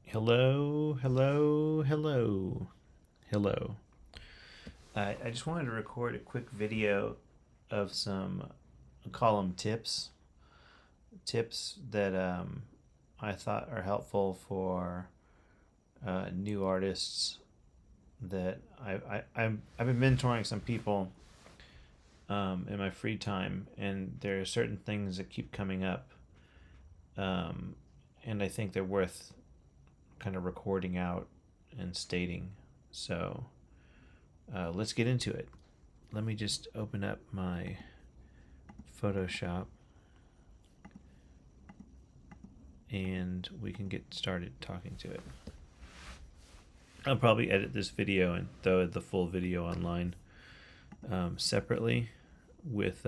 Hello, hello, hello, hello. I just wanted to record a quick video of some, I'll call them tips that I thought are helpful for new artists that I've been mentoring some people in my free time, and there are certain things that keep coming up, um, and I think they're worth kind of recording out and stating. So let's get into it. Let me just open up my Photoshop and we can get started talking to it. I'll probably edit this video and throw the full video online separately with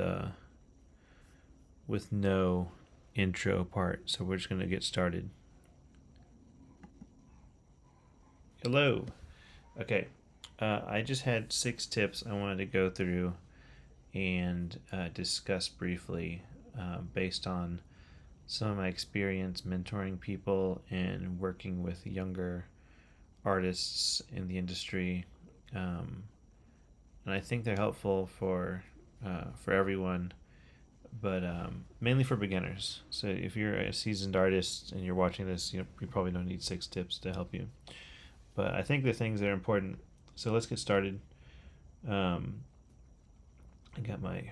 no intro part. So we're just going to get started. Hello. Okay. I just had 6 tips I wanted to go through and discuss briefly based on some of my experience mentoring people and working with younger artists in the industry. And I think they're helpful for everyone, but mainly for beginners. So if you're a seasoned artist and you're watching this, you probably don't need 6 tips to help you. But I think the things that are important. So let's get started. I got my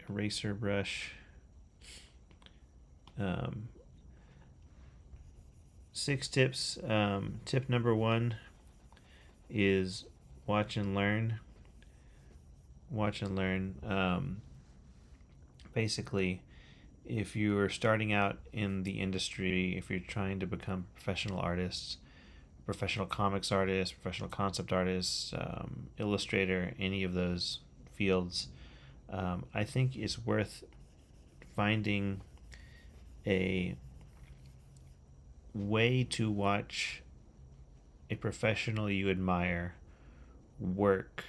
eraser brush. 6 tips. Tip number 1 is watch and learn. Watch and learn. Basically, if you are starting out in the industry, if you're trying to become professional artists, professional comics artist, professional concept artist, illustrator, any of those fields, I think it's worth finding a way to watch a professional you admire work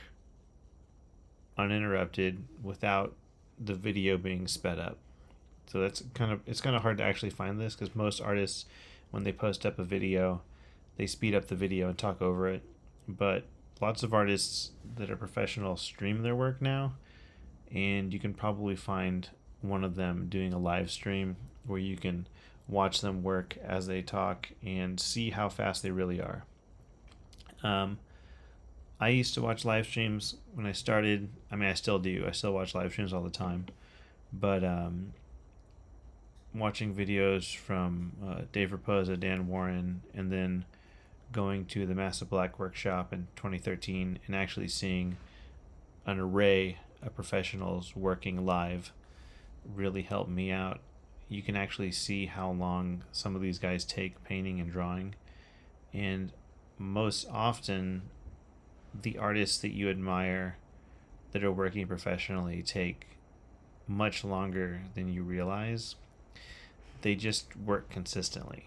uninterrupted without the video being sped up. So it's kind of hard to actually find this because most artists, when they post up a video, they speed up the video and talk over it. But lots of artists that are professional stream their work now, and you can probably find one of them doing a live stream where you can watch them work as they talk and see how fast they really are. I used to watch live streams when I started. I mean, I still do. I still watch live streams all the time. But watching videos from Dave Raposa, Dan Warren, and then going to the Massive Black Workshop in 2013 and actually seeing an array of professionals working live really helped me out. You can actually see how long some of these guys take painting and drawing, and most often the artists that you admire that are working professionally take much longer than you realize. They just work consistently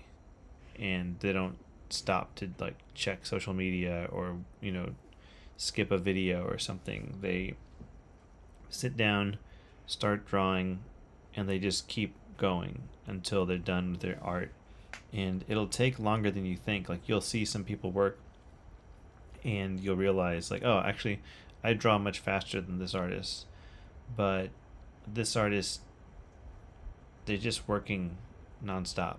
and they don't stop to like check social media or skip a video or something. They sit down, start drawing, and they just keep going until they're done with their art. And it'll take longer than you think. Like you'll see some people work and you'll realize like, oh, actually I draw much faster than this artist. But this artist, they're just working nonstop.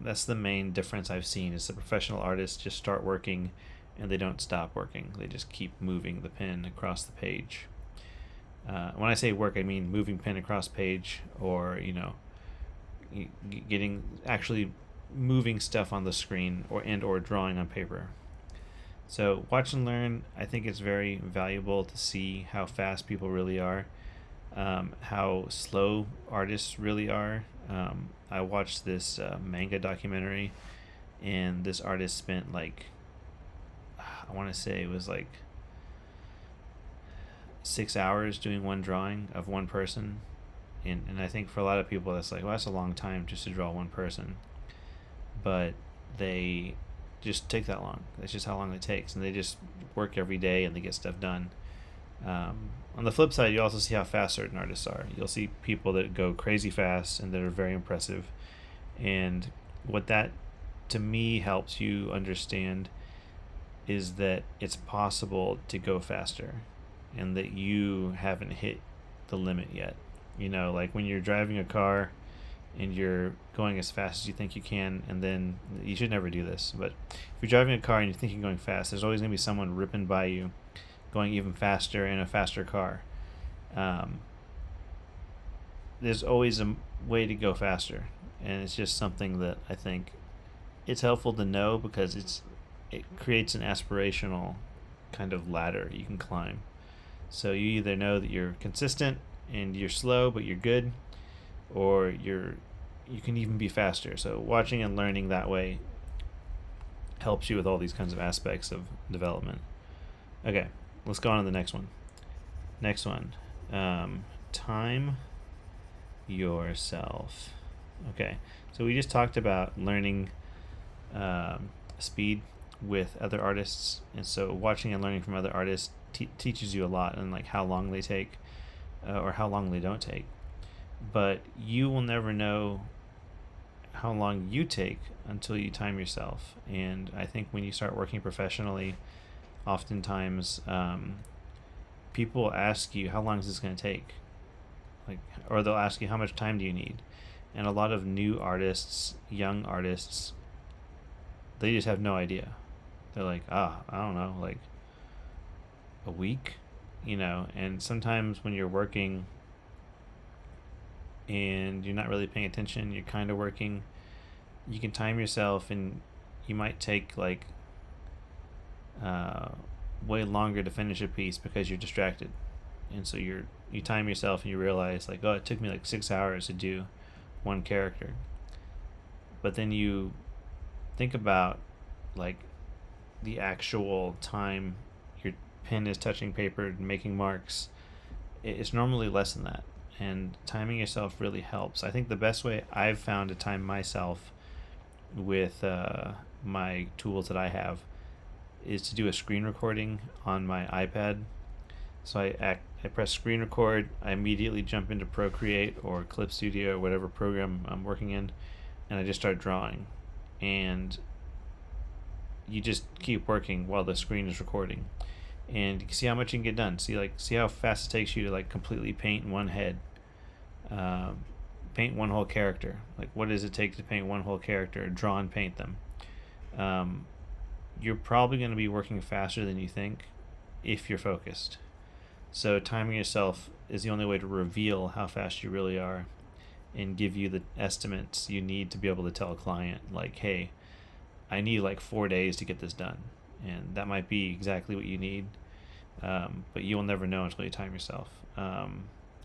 That's the main difference I've seen is the professional artists just start working and they don't stop working. They just keep moving the pen across the page. When I say work, I mean moving pen across page, or getting actually moving stuff on the screen or drawing on paper. So watch and learn. I think it's very valuable to see how fast people really are, how slow artists really are. I watched this manga documentary, and this artist spent like, I want to say it was like 6 hours doing one drawing of one person. And I think for a lot of people that's like, well, that's a long time just to draw one person. But they just take that long. That's just how long it takes. And they just work every day and they get stuff done. On the flip side, you also see how fast certain artists are. You'll see people that go crazy fast and that are very impressive. And what that to me helps you understand is that it's possible to go faster and that you haven't hit the limit yet. Like when you're driving a car and you're going as fast as you think you can, and then you should never do this, but if you're driving a car and you think you're going fast, there's always going to be someone ripping by you going even faster in a faster car. There's always a way to go faster, and it's just something that I think it's helpful to know because it creates an aspirational kind of ladder you can climb. So you either know that you're consistent and you're slow but you're good, or you can even be faster. So watching and learning that way helps you with all these kinds of aspects of development. Okay, let's go on to the next one. Time yourself. Okay, so we just talked about learning speed with other artists, and so watching and learning from other artists teaches you a lot, and like how long they take or how long they don't take. But you will never know how long you take until you time yourself. And I think when you start working professionally, oftentimes people ask you, how long is this going to take? Like, or they'll ask you, how much time do you need? And a lot of new artists, young artists, they just have no idea. They're like, I don't know, like a week, and sometimes when you're working and you're not really paying attention, you're kind of working, you can time yourself and you might take like way longer to finish a piece because you're distracted. And so you time yourself and you realize like, oh, it took me like 6 hours to do one character. But then you think about like the actual time your pen is touching paper and making marks. It's normally less than that, and timing yourself really helps. I think the best way I've found to time myself with my tools that I have is to do a screen recording on my iPad. So I press screen record, I immediately jump into Procreate or Clip Studio or whatever program I'm working in, and I just start drawing. And you just keep working while the screen is recording, and you can see how much you can get done. See how fast it takes you to like completely paint one head, paint one whole character. Like, what does it take to paint one whole character? Draw and paint them. You're probably going to be working faster than you think if you're focused. So timing yourself is the only way to reveal how fast you really are and give you the estimates you need to be able to tell a client, like, hey, I need like 4 days to get this done. And that might be exactly what you need, but you'll never know until you time yourself.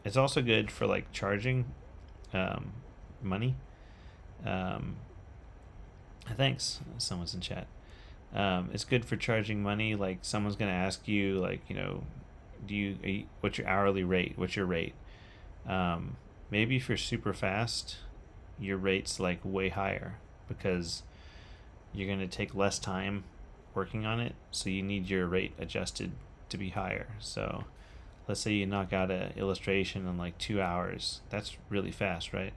It's also good for like charging money. Thanks, someone's in chat. It's good for charging money. Like someone's going to ask you, like, what's your hourly rate? What's your rate? Maybe if you're super fast, your rate's like way higher because you're going to take less time working on it. So you need your rate adjusted to be higher. So let's say you knock out an illustration in like 2 hours. That's really fast, right?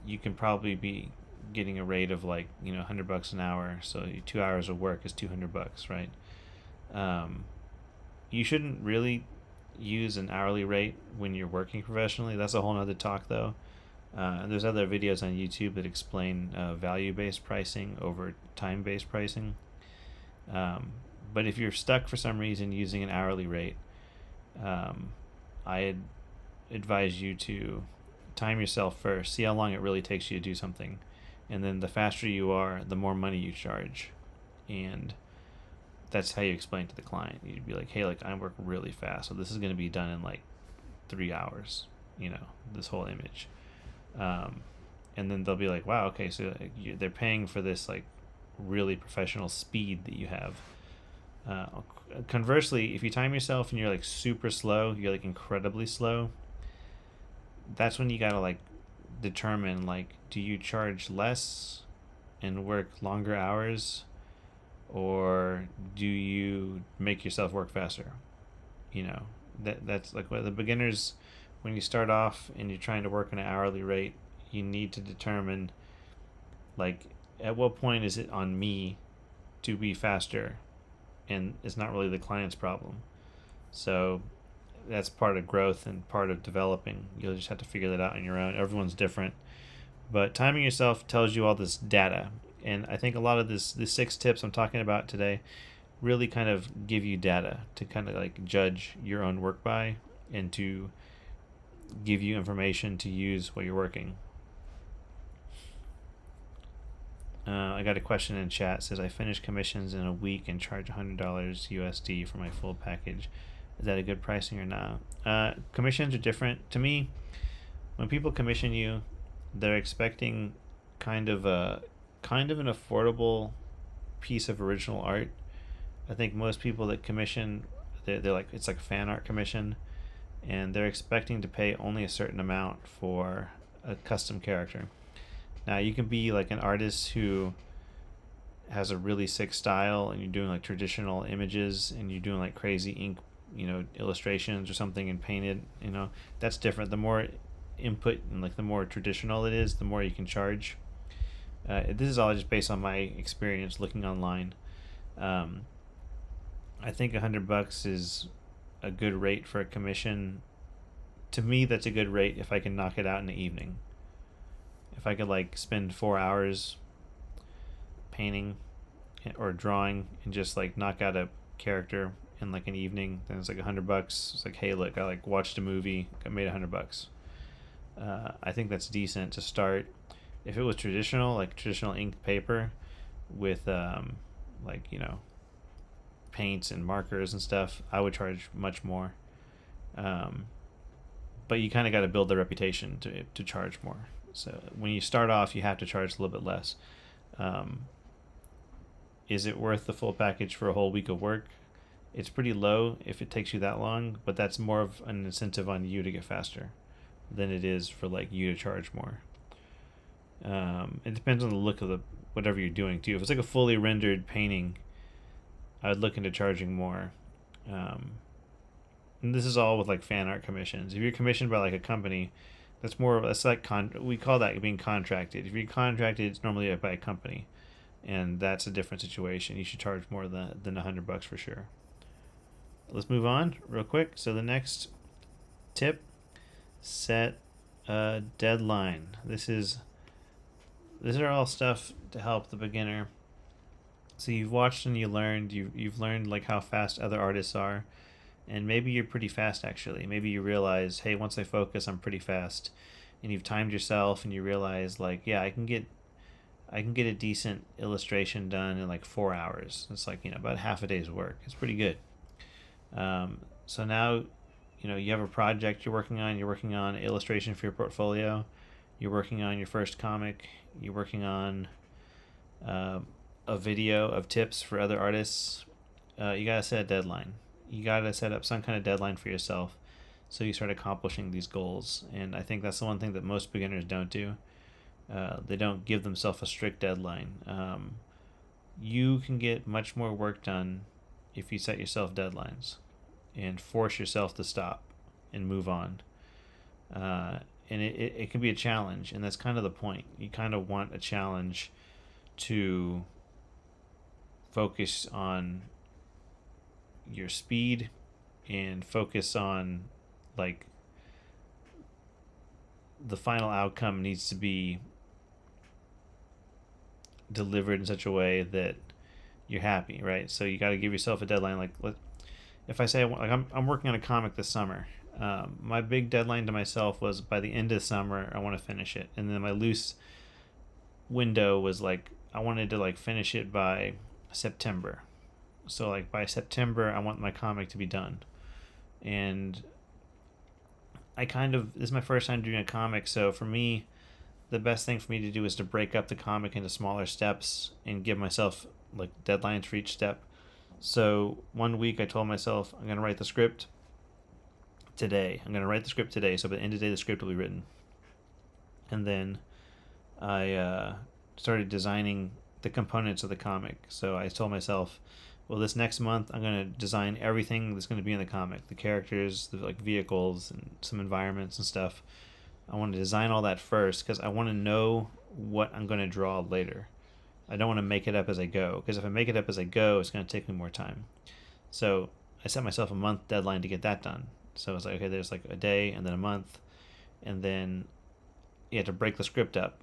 You can probably be getting a rate of like, $100 an hour. So 2 hours of work is $200, right? You shouldn't really use an hourly rate when you're working professionally. That's a whole nother talk though. And there's other videos on YouTube that explain value-based pricing over time-based pricing. But if you're stuck for some reason using an hourly rate, I advise you to time yourself first. See how long it really takes you to do something. And then the faster you are, the more money you charge. And that's how you explain to the client. You'd be like, hey, like I work really fast, so this is going to be done in like 3 hours, this whole image. And then they'll be like, wow, okay, so they're paying for this like really professional speed that you have. Conversely, if you time yourself and you're like super slow, you're like incredibly slow, that's when you gotta like determine, like, do you charge less and work longer hours, or do you make yourself work faster? That's like the beginners, when you start off and you're trying to work on an hourly rate, you need to determine Like, at what point is it on me to be faster, and it's not really the client's problem? So that's part of growth and part of developing. You'll just have to figure that out on your own. Everyone's different, but timing yourself tells you all this data. And I think a lot of the 6 tips I'm talking about today really kind of give you data to kind of like judge your own work by, and to give you information to use while you're working. I got a question in chat. It says, I finished commissions in a week and charge $100 USD for my full package. Is that a good pricing or not? Commissions are different. To me, when people commission you, they're expecting kind of an affordable piece of original art. I think most people that commission, they're like, it's like a fan art commission, and they're expecting to pay only a certain amount for a custom character. Now, you can be like an artist who has a really sick style, and you're doing like traditional images, and you're doing like crazy ink, illustrations or something, and painted, that's different. The more input and like the more traditional it is, the more you can charge. This is all just based on my experience looking online. I think $100 is a good rate for a commission. To me, that's a good rate if I can knock it out in the evening. If I could like spend 4 hours painting or drawing and just like knock out a character in like an evening, then it's like $100. It's like, hey, look, I like watched a movie, I made $100. I think that's decent to start. If it was traditional, like traditional ink paper with paints and markers and stuff, I would charge much more. But you kind of got to build the reputation to charge more. So when you start off, you have to charge a little bit less. Is it worth the full package for a whole week of work? It's pretty low if it takes you that long, but that's more of an incentive on you to get faster than it is for like you to charge more. It depends on the look of whatever you're doing too. If it's like a fully rendered painting, I would look into charging more. And this is all with like fan art commissions. If you're commissioned by like a company, that's like we call that being contracted. If you're contracted, it's normally by a company, and that's a different situation. You should charge more than $100 for sure. Let's move on real quick. So the next tip: set a deadline. These are all stuff to help the beginner. So you've watched and you learned. You've learned like how fast other artists are, and maybe you're pretty fast actually. Maybe you realize, hey, once I focus, I'm pretty fast, and you've timed yourself, and you realize like, yeah, I can get a decent illustration done in like 4 hours. It's like about half a day's work. It's pretty good. So now, you have a project you're working on. You're working on illustration for your portfolio. You're working on your first comic. You're working on a video of tips for other artists. You gotta set a deadline. You gotta set up some kind of deadline for yourself, so you start accomplishing these goals. And I think that's the one thing that most beginners don't do. They don't give themselves a strict deadline. You can get much more work done if you set yourself deadlines and force yourself to stop and move on. And it can be a challenge, and that's kind of the point. You kind of want a challenge to focus on your speed and focus on like the final outcome needs to be delivered in such a way that you're happy, right? So you got to give yourself a deadline. Like, if I say I'm working on a comic this summer, my big deadline to myself was by the end of the summer I want to finish it, and then my loose window was like I wanted to like finish it by September. So like by September I want my comic to be done. And this is my first time doing a comic, so for me the best thing for me to do is to break up the comic into smaller steps and give myself like deadlines for each step. So one week I told myself I'm going to write the script today. So by the end of the day the script will be written. And then I started designing the components of the comic. So I told myself, well, this next month I'm going to design everything that's going to be in the comic, the characters, the like vehicles and some environments and stuff. I want to design all that first because I want to know what I'm going to draw later. I don't want to make it up as I go, because if I make it up as I go, it's going to take me more time. So I set myself a month deadline to get that done. So it's like, okay, there's like a day and then a month, and then you have to break the script up.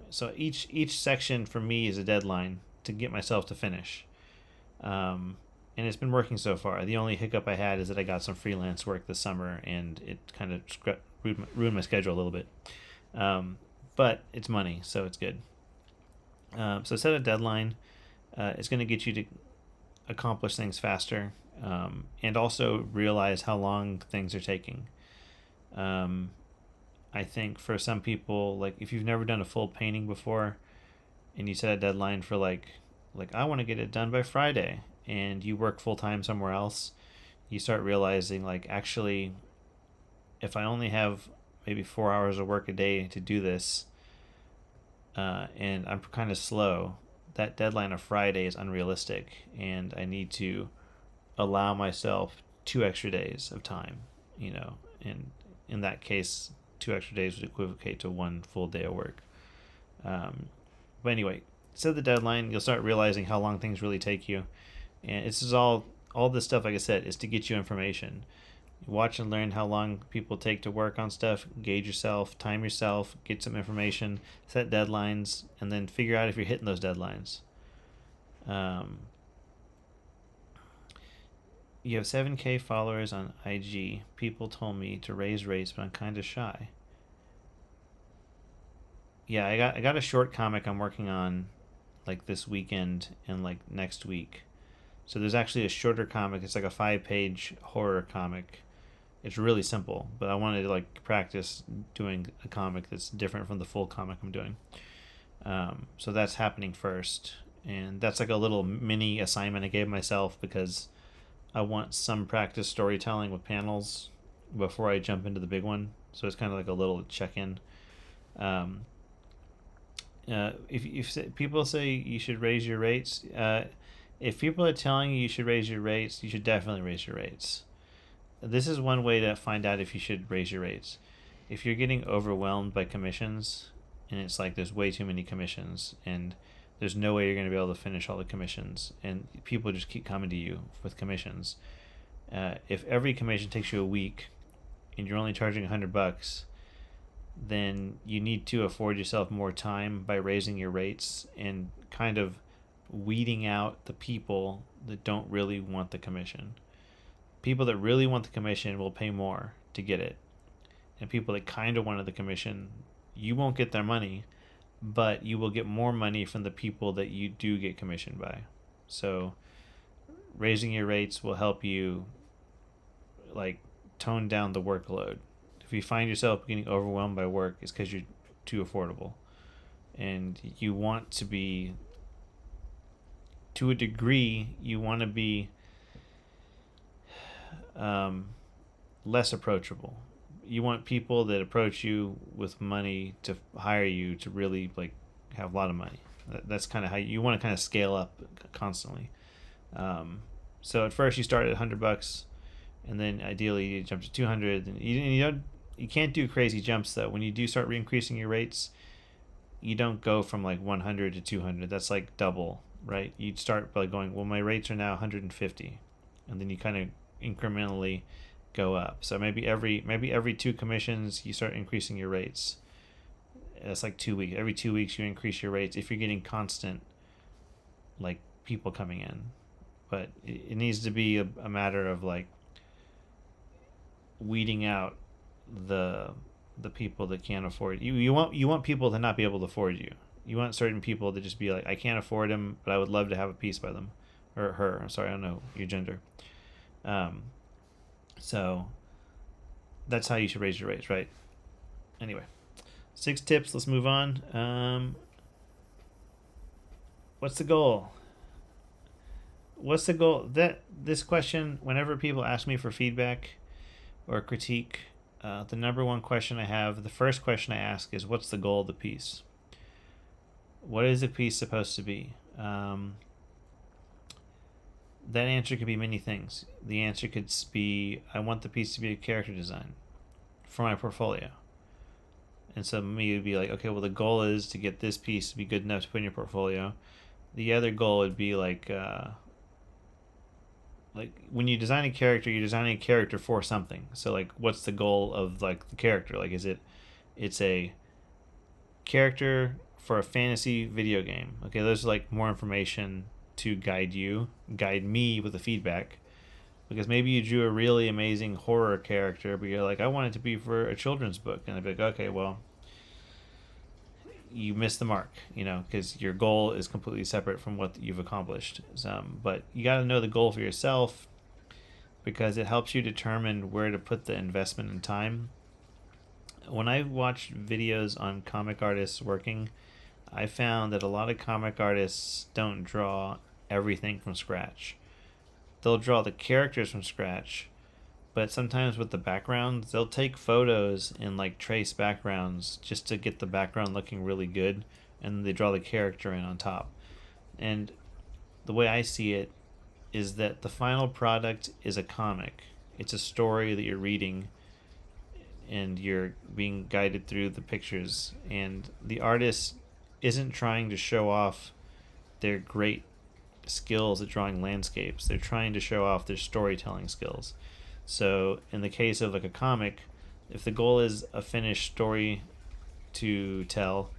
So each section for me is a deadline to get myself to finish. And it's been working so far. The only hiccup I had is that I got some freelance work this summer, and it kind of ruined my schedule a little bit. But it's money, so it's good. So set a deadline. It's going to get you to accomplish things faster, and also realize how long things are taking. I think for some people, like if you've never done a full painting before, and you set a deadline for like I want to get it done by Friday, and you work full time somewhere else, you start realizing like, actually, if I only have maybe 4 hours of work a day to do this, and I'm kind of slow, that deadline of Friday is unrealistic, and I need to allow myself 2 extra days of time, and in that case, 2 extra days would equivocate to 1 full day of work. But anyway, set the deadline. You'll start realizing how long things really take you, and it's just all this stuff, like I said, is to get you information. Watch and learn how long people take to work on stuff, gauge yourself, time yourself, get some information, set deadlines, and then figure out if you're hitting those deadlines. You have 7K followers on IG. People told me to raise rates, but I'm kind of shy. Yeah, I got a short comic I'm working on like this weekend and like next week. So there's actually a shorter comic. It's like a 5-page horror comic. It's really simple, but I wanted to like practice doing a comic that's different from the full comic I'm doing. So that's happening first, and that's like a little mini assignment I gave myself because I want some practice storytelling with panels before I jump into the big one. So it's kind of like a little check-in. If people say you should raise your rates, if people are telling you should raise your rates, you should definitely raise your rates. This is one way to find out if you should raise your rates. If you're getting overwhelmed by commissions, and it's like there's way too many commissions, and there's no way you're going to be able to finish all the commissions, and people just keep coming to you with commissions. If every commission takes you a week, and you're only charging $100, then you need to afford yourself more time by raising your rates and kind of weeding out the people that don't really want the commission. People that really want the commission will pay more to get it. And people that kind of wanted the commission, you won't get their money, but you will get more money from the people that you do get commissioned by. So raising your rates will help you like tone down the workload. If you find yourself getting overwhelmed by work, it's because you're too affordable. And you want to be, to a degree, you want to be less approachable. You want people that approach you with money to hire you to really like have a lot of money. That's kind of how you want to kind of scale up constantly. So at first you start at $100, and then ideally you jump to 200. And you can't do crazy jumps though. When you do start increasing your rates, you don't go from like 100 to 200. That's like double, right? You'd start by going, well, my rates are now 150, and then you kind of incrementally go up. So maybe every 2 commissions you start increasing your rates. It's like 2 weeks. Every 2 weeks you increase your rates if you're getting constant like people coming in. But it needs to be a matter of like weeding out the people that can't afford you. You want people to not be able to afford you. You want certain people to just be like, I can't afford him, but I would love to have a piece by them or her. I'm sorry, I don't know your gender. So that's how you should raise your rates, right? Anyway, 6 tips. Let's move on. What's the goal? This question, whenever people ask me for feedback or critique, the number one question I have, the first question I ask is, what's the goal of the piece? What is the piece supposed to be? That answer could be many things. The answer could be, I want the piece to be a character design for my portfolio. And so maybe it'd be like, okay, well, the goal is to get this piece to be good enough to put in your portfolio. The other goal would be like when you design a character, you're designing a character for something. So like, what's the goal of like the character? Like, is it it's a character for a fantasy video game? Okay, there's like more information to guide me with the feedback, because maybe you drew a really amazing horror character, but you're like, I want it to be for a children's book, and I'd be like, okay, well, you missed the mark, because your goal is completely separate from what you've accomplished. But you got to know the goal for yourself, because it helps you determine where to put the investment and time. When I watched videos on comic artists working, I found that a lot of comic artists don't draw everything from scratch. They'll draw the characters from scratch, but sometimes with the backgrounds, they'll take photos and like trace backgrounds just to get the background looking really good, and then they draw the character in on top. And the way I see it is that the final product is a comic. It's a story that you're reading, and you're being guided through the pictures, and the artist isn't trying to show off their great skills at drawing landscapes. They're trying to show off their storytelling skills. So in the case of like a comic, if the goal is a finished story to tell,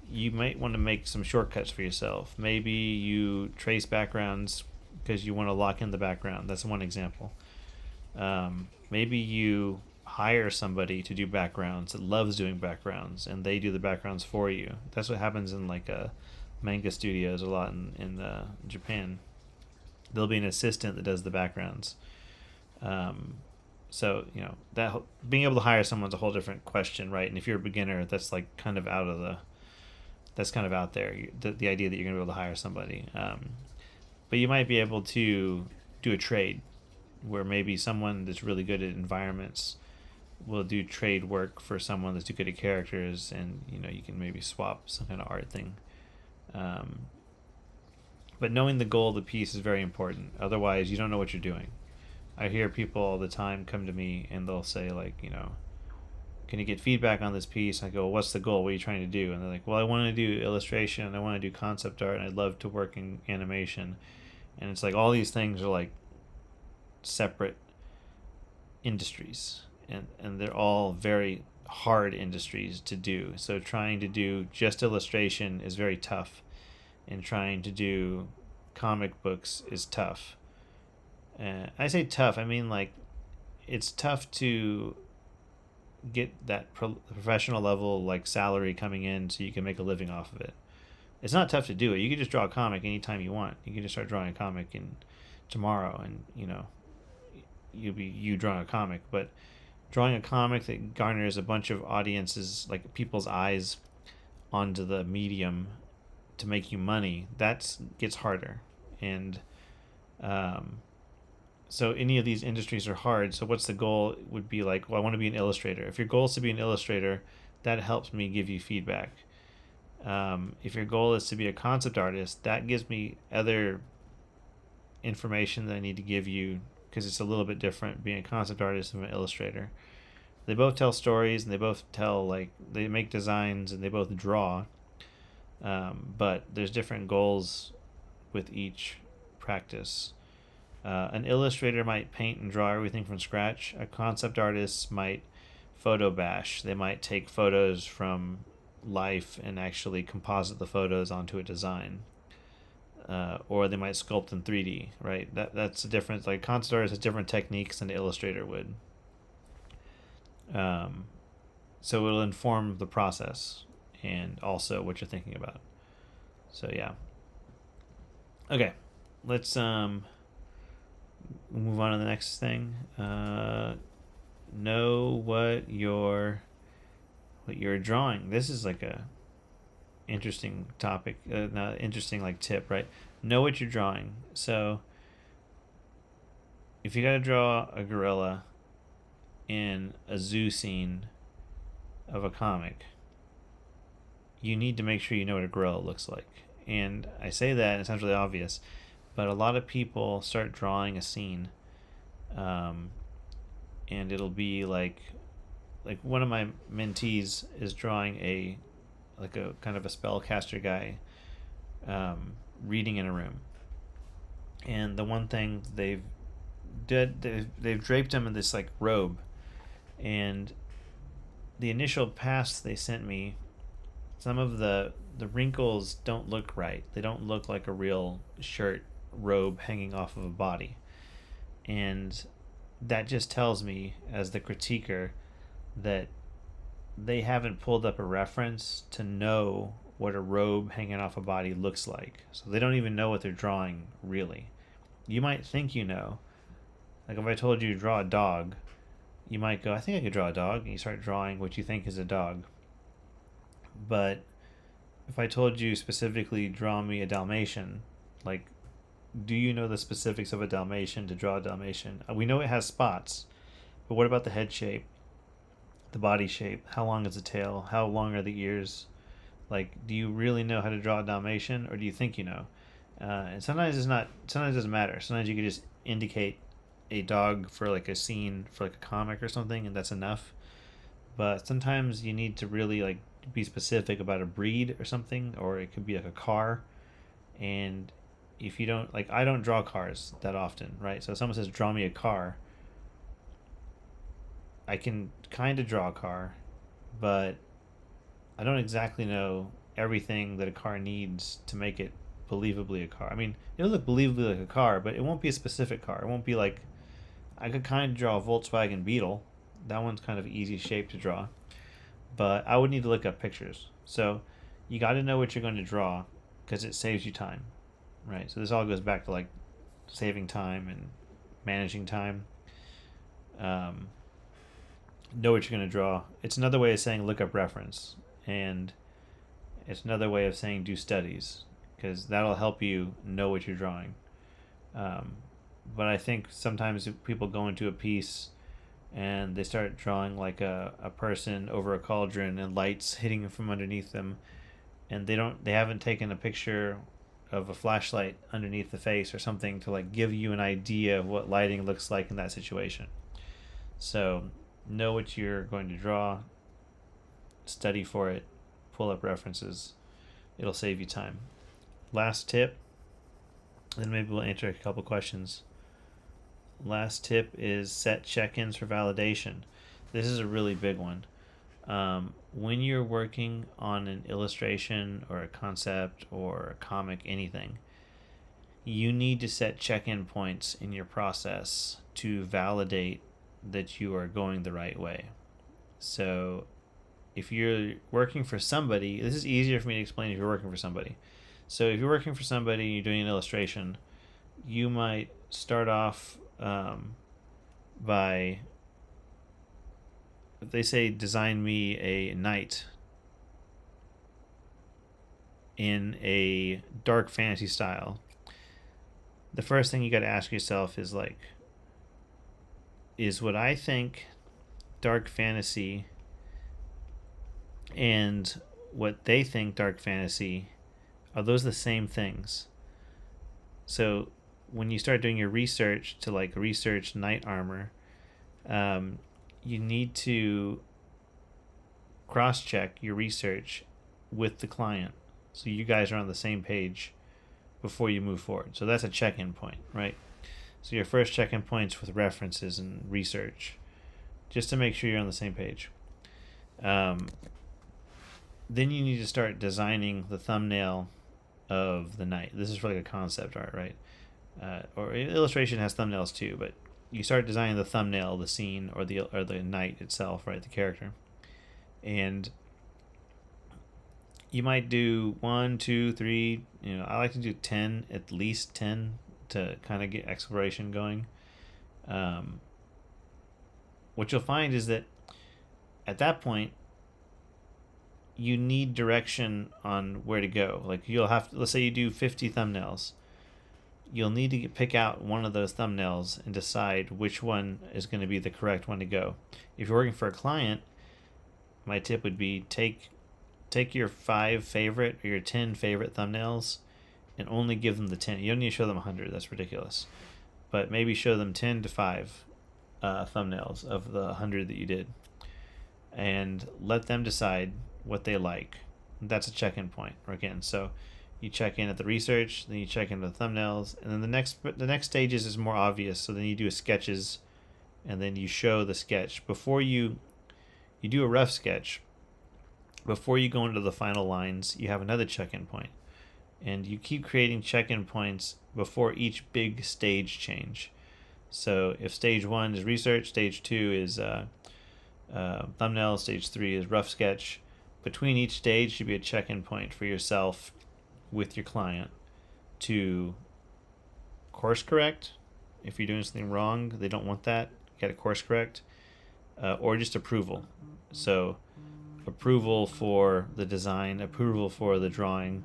you might want to make some shortcuts for yourself. Maybe you trace backgrounds because you want to lock in the background. That's one example. Maybe you hire somebody to do backgrounds that loves doing backgrounds, and they do the backgrounds for you. That's what happens in like manga studios a lot in Japan. There'll be an assistant that does the backgrounds. So that being able to hire someone's a whole different question, right? And if you're a beginner, that's like kind of that's kind of out there. The idea that you're gonna be able to hire somebody, but you might be able to do a trade, where maybe someone that's really good at environments will do trade work for someone that's too good at characters, and you can maybe swap some kind of art thing. But knowing the goal of the piece is very important. Otherwise, you don't know what you're doing. I hear people all the time come to me and they'll say like, can you get feedback on this piece? I go, what's the goal? What are you trying to do? And they're like, well, I want to do illustration, I want to do concept art, and I'd love to work in animation. And it's like all these things are like separate industries, and they're all very hard industries to do. So trying to do just illustration is very tough, and trying to do comic books is tough. I say tough, I mean like it's tough to get that professional level like salary coming in so you can make a living off of it. It's not tough to do it. You can just draw a comic anytime you want. You can just start drawing a comic tomorrow, and you'll be you drawing a comic. But drawing a comic that garners a bunch of audiences, like people's eyes, onto the medium to make you money, that gets harder. And so any of these industries are hard. So what's the goal? Would be like, well, I want to be an illustrator. If your goal is to be an illustrator, that helps me give you feedback. If your goal is to be a concept artist, that gives me other information that I need to give you, because it's a little bit different being a concept artist and an illustrator. They both tell stories, and they both tell, like, they make designs, and they both draw, but there's different goals with each practice. An illustrator might paint and draw everything from scratch. A concept artist might photo bash. They might take photos from life and actually composite the photos onto a design. Or they might sculpt in 3D, right? That's the difference. Like, concept artist has different techniques than the illustrator would. So it'll inform the process and also what you're thinking about. So yeah. Okay, let's move on to the next thing. Know what you're drawing. This is like a interesting topic, not interesting like tip, right? Know what you're drawing. So if you got to draw a gorilla in a zoo scene of a comic, you need to make sure you know what a gorilla looks like. And I say that, and it sounds really obvious, but a lot of people start drawing a scene, and it'll be like like one of my mentees is drawing a kind of a spellcaster guy, reading in a room, and the one thing they've draped him in this like robe, and the initial pass they sent me, some of the wrinkles don't look right. They don't look like a real shirt robe hanging off of a body, and that just tells me as the critiquer that they haven't pulled up a reference to know what a robe hanging off a body looks like. So they don't even know what they're drawing, really. You might think you know. Like if I told you to draw a dog, you might go, I think I could draw a dog, and you start drawing what you think is a dog. But if I told you specifically draw me a Dalmatian, like, do you know the specifics of a Dalmatian to draw a Dalmatian? We know it has spots, but what about the head shape, the body shape? How long is the tail? How long are the ears? Like, do you really know how to draw a Dalmatian, or do you think you know? And sometimes it's not. Sometimes it doesn't matter. Sometimes you can just indicate a dog for like a scene for like a comic or something, and that's enough. But sometimes you need to really like be specific about a breed or something, or it could be like a car. And if you don't, like, I don't draw cars that often, right? So if someone says draw me a car, I can kind of draw a car, but I don't exactly know everything that a car needs to make it believably a car. I mean, it'll look believably like a car, but it won't be a specific car. It won't be like, I could kind of draw a Volkswagen Beetle. That one's kind of easy shape to draw, but I would need to look up pictures. So you got to know what you're going to draw because it saves you time, right? So this all goes back to like saving time and managing time. Know what you're going to draw. It's another way of saying look up reference, and it's another way of saying do studies, because that'll help you know what you're drawing. But I think sometimes people go into a piece and they start drawing like a person over a cauldron and lights hitting from underneath them, and they haven't taken a picture of a flashlight underneath the face or something to like give you an idea of what lighting looks like in that situation. So know what you're going to draw, study for it, pull up references. It'll save you time. Last tip, then maybe we'll answer a couple questions. Last tip is set check-ins for validation. This is a really big one. When you're working on an illustration or a concept or a comic, anything, you need to set check-in points in your process to validate that you are going the right way. So if you're working for somebody, this is easier for me to explain if you're working for somebody. So if you're working for somebody and you're doing an illustration, you might start off by, if they say design me a knight in a dark fantasy style, the first thing you got to ask yourself is like, is what I think dark fantasy and what they think dark fantasy, are those the same things? So when you start doing your research to like research knight armor, you need to cross-check your research with the client so you guys are on the same page before you move forward. So that's a check-in point, right? So your first check-in points with references and research, just to make sure you're on the same page. Then you need to start designing the thumbnail of the knight. This is for like a concept art, right? Or illustration has thumbnails too, but you start designing the thumbnail, the scene, or the knight itself, right? The character, and you might do 1, 2, 3. I like to do 10, at least 10, to kind of get exploration going. What you'll find is that at that point, you need direction on where to go. Like you'll have to, let's say you do 50 thumbnails. You'll need to pick out one of those thumbnails and decide which one is going to be the correct one to go. If you're working for a client, my tip would be take your 5 favorite or your 10 favorite thumbnails and only give them the 10. You don't need to show them 100. That's ridiculous. But maybe show them 10 to 5 thumbnails of the 100 that you did. and let them decide what they like. That's a check-in point again. So you check in at the research, then you check into the thumbnails, and then the next stages is more obvious. So then you do a sketches, and then you show the sketch before you do a rough sketch. Before you go into the final lines, you have another check-in point, and you keep creating check-in points before each big stage change. So if stage 1 is research, stage 2 is thumbnail, stage 3 is rough sketch. Between each stage should be a check-in point for yourself with your client to course correct. If you're doing something wrong, they don't want that. You got to course correct, or just approval. So approval for the design, approval for the drawing.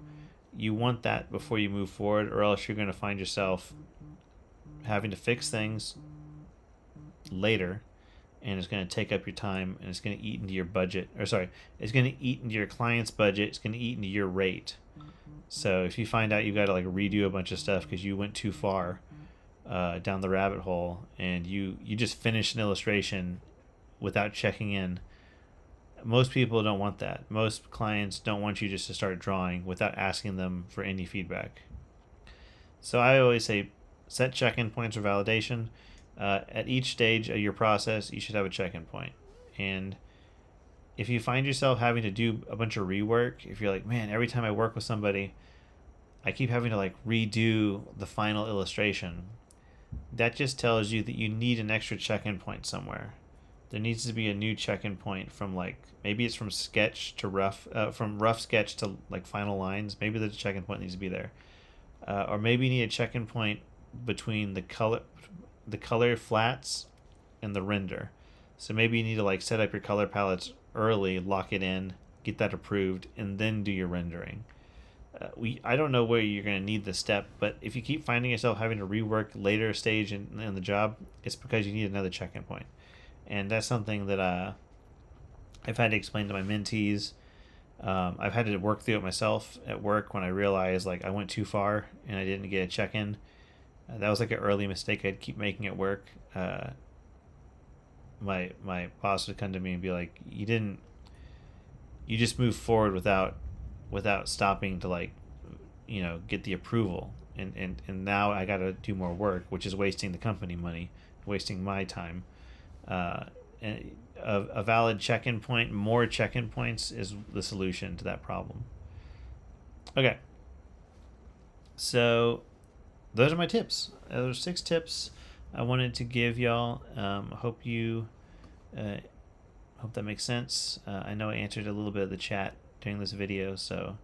You want that before you move forward, or else you're going to find yourself having to fix things later, and it's going to take up your time, and it's going to eat into your budget. Or sorry, it's going to eat into your client's budget. It's going to eat into your rate. So if you find out you've got to like redo a bunch of stuff because you went too far down the rabbit hole, and you just finished an illustration without checking in, most people don't want that. Most clients don't want you just to start drawing without asking them for any feedback. So I always say set check-in points for validation. At each stage of your process, you should have a check-in point. And if you find yourself having to do a bunch of rework, if you're like, man, every time I work with somebody, I keep having to like redo the final illustration, that just tells you that you need an extra check-in point somewhere. There needs to be a new check-in point from like, maybe it's from sketch to rough, from rough sketch to like final lines. Maybe the check-in point needs to be there. Or maybe you need a check-in point between the color flats and the render. So maybe you need to like set up your color palettes early, lock it in, get that approved, and then do your rendering. I don't know where you're going to need this step, but if you keep finding yourself having to rework later stage in the job, it's because you need another check-in point. And that's something that I've had to explain to my mentees. I've had to work through it myself at work when I realized like I went too far and I didn't get a check-in. That was like an early mistake I'd keep making at work. My boss would come to me and be like, you just moved forward without stopping to like, get the approval. And now I got to do more work, which is wasting the company money, wasting my time. And a valid check-in point, more check-in points is the solution to that problem. Okay. So those are my tips. Those are 6 tips I wanted to give y'all. Hope that makes sense. I know I answered a little bit of the chat during this video, so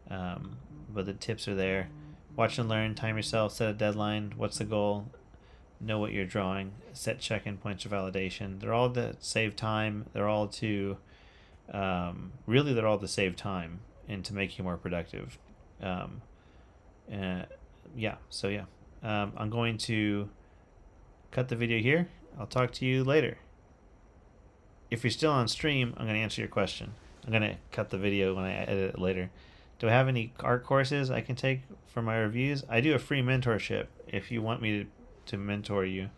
but the tips are there. Watch and learn, time yourself, set a deadline. What's the goal? Know what you're drawing. Set check-in points for validation. They're all to save time. They're all to really they're all to save time and to make you more productive. I'm going to cut the video here. I'll talk to you later. If you're still on stream, I'm going to answer your question. I'm going to cut the video when I edit it later. Do I have any art courses I can take for my reviews? I do a free mentorship. If you want me to mentor you,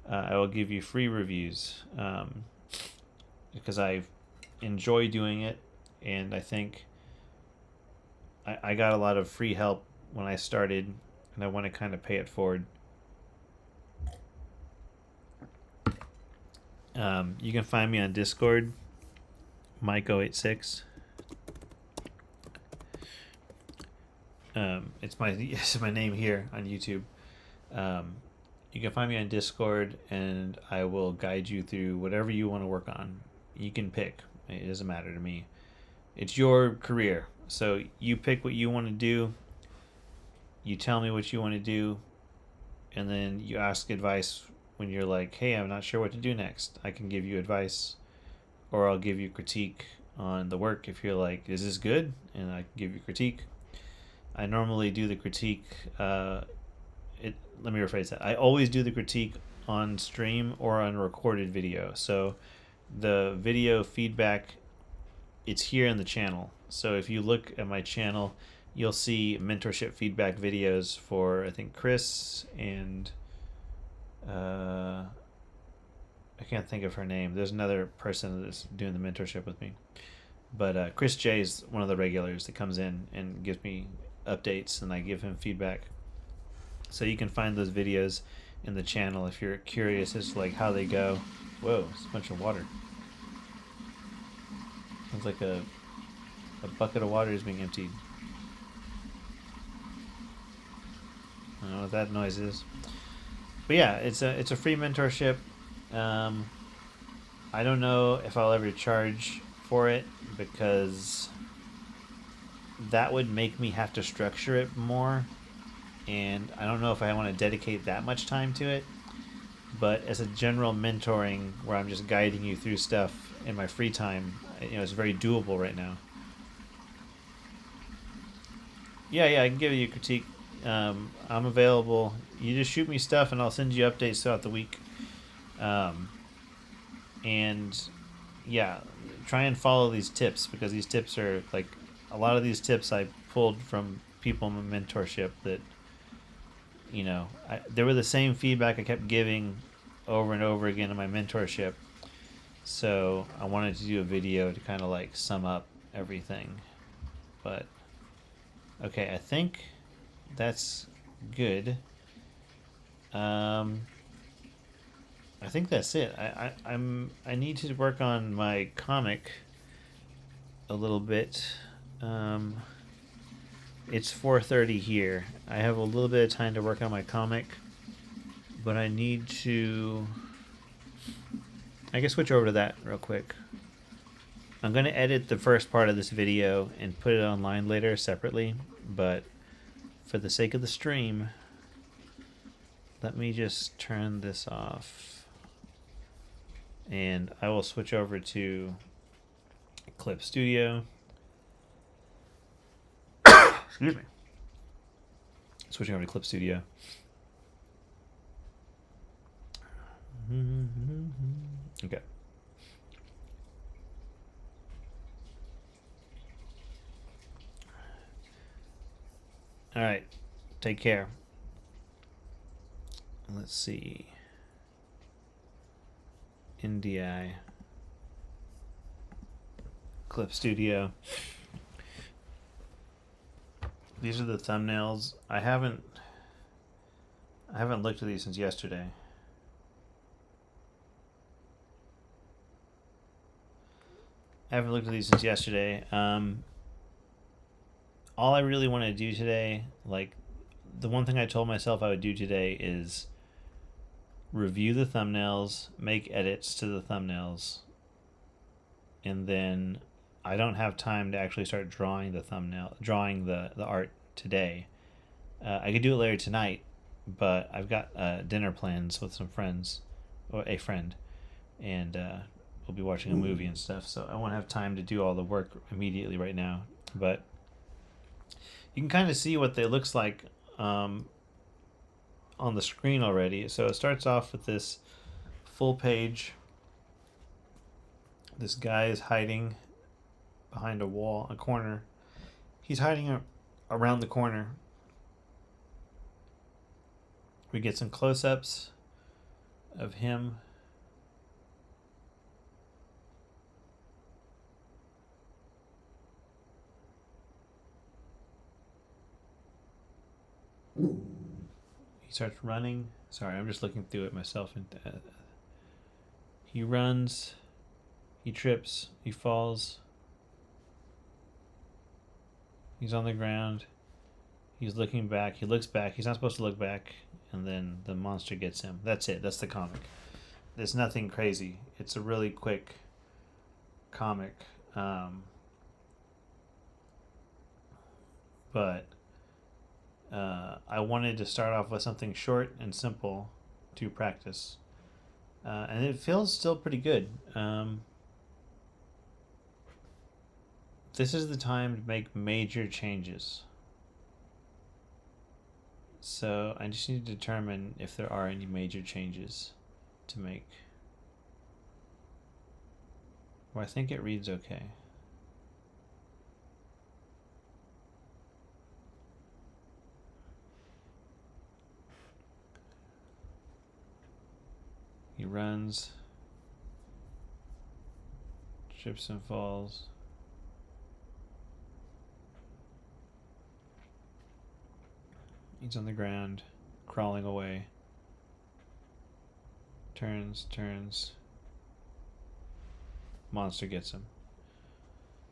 I will give you free reviews because I enjoy doing it, and I think I got a lot of free help when I started, and I want to kind of pay it forward. You can find me on Discord, Mike086. It's my name here on YouTube. You can find me on Discord, and I will guide you through whatever you want to work on. You can pick. It doesn't matter to me. It's your career. So you pick what you want to do. You tell me what you want to do, and then you ask advice when you're like, hey, I'm not sure what to do next. I can give you advice, or I'll give you critique on the work if you're like, is this good? And I can give you critique. I normally do the critique. Let me rephrase that. I always do the critique on stream or on recorded video. So the video feedback, it's here in the channel. So if you look at my channel, you'll see mentorship feedback videos for, I think, Chris and I I can't think of her name. There's another person that's doing the mentorship with me. But Chris J is one of the regulars that comes in and gives me updates, and I give him feedback. So you can find those videos in the channel if you're curious as to like how they go. Whoa, it's a bunch of water. Sounds like a bucket of water is being emptied. I don't know what that noise is. But yeah, it's a free mentorship. I don't know if I'll ever charge for it because that would make me have to structure it more, and I don't know if I want to dedicate that much time to it. But as a general mentoring where I'm just guiding you through stuff in my free time, it's very doable right now. Yeah, I can give you a critique. I'm available. You just shoot me stuff, and I'll send you updates throughout the week. And yeah, try and follow these tips because these tips are like a lot of these tips I pulled from people in my mentorship that they were the same feedback I kept giving over and over again in my mentorship. So I wanted to do a video to kind of like sum up everything. But okay, I think that's good. I think that's it. I need to work on my comic a little bit. It's 4:30 here. I have a little bit of time to work on my comic, but I need to. I can switch over to that real quick. I'm going to edit the first part of this video and put it online later separately, but for the sake of the stream, let me just turn this off. And I will switch over to Clip Studio. Excuse me. Switching over to Clip Studio. Okay. All right. Take care. Let's see. NDI. Clip Studio. These are the thumbnails. I haven't looked at these since yesterday. All I really want to do today, like the one thing I told myself I would do today is review the thumbnails, make edits to the thumbnails, and then I don't have time to actually start drawing the art today. I could do it later tonight, but I've got dinner plans with some friends, or a friend, and we'll be watching a movie and stuff, so I won't have time to do all the work immediately right now. But you can kind of see what it looks like on the screen already. So it starts off with this full page. This guy is hiding behind a wall, a corner. He's hiding around the corner. We get some close-ups of him. He starts running. Sorry, I'm just looking through it myself. He runs. He trips. He falls. He's on the ground. He's looking back. He looks back. He's not supposed to look back. And then the monster gets him. That's it. That's the comic. There's nothing crazy. It's a really quick comic. But I wanted to start off with something short and simple to practice. And it feels still pretty good. This is the time to make major changes. So I just need to determine if there are any major changes to make. Well, I think it reads okay. He runs. Trips and falls. He's on the ground, crawling away. Turns. Monster gets him.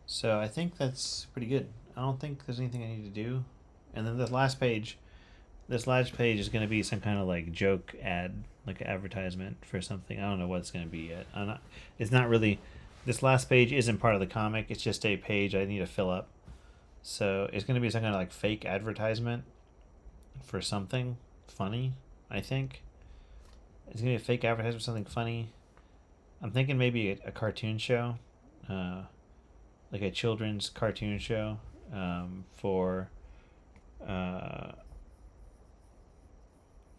So I think that's pretty good. I don't think there's anything I need to do. And then the last page, this last page is going to be some kind of like joke ad, like an advertisement for something. I don't know what it's going to be yet. It's not really. This last page isn't part of the comic. It's just a page I need to fill up. So it's going to be some kind of like fake advertisement for something funny, I think. It's going to be a fake advertisement for something funny. I'm thinking maybe a cartoon show, like a children's cartoon show for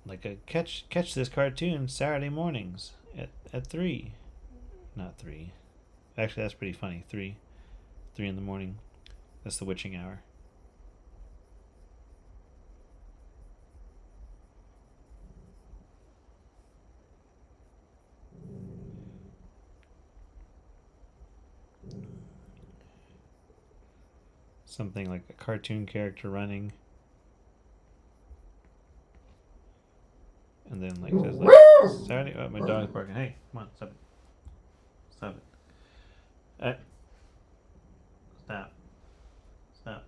like a catch this cartoon Saturday mornings at 3. Not 3. Actually, that's pretty funny. 3 in the morning. That's the witching hour. Something like a cartoon character running. And then like there's like Saturday. Oh, my dog's barking. Hey, come on, stop it. Stop it. Stop.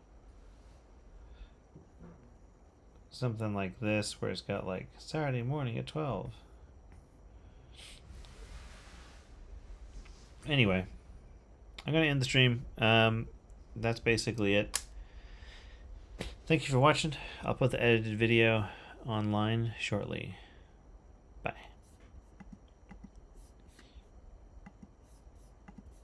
Something like this where it's got like Saturday morning at 12. Anyway, I'm gonna end the stream. That's basically it. Thank you for watching. I'll put the edited video online shortly.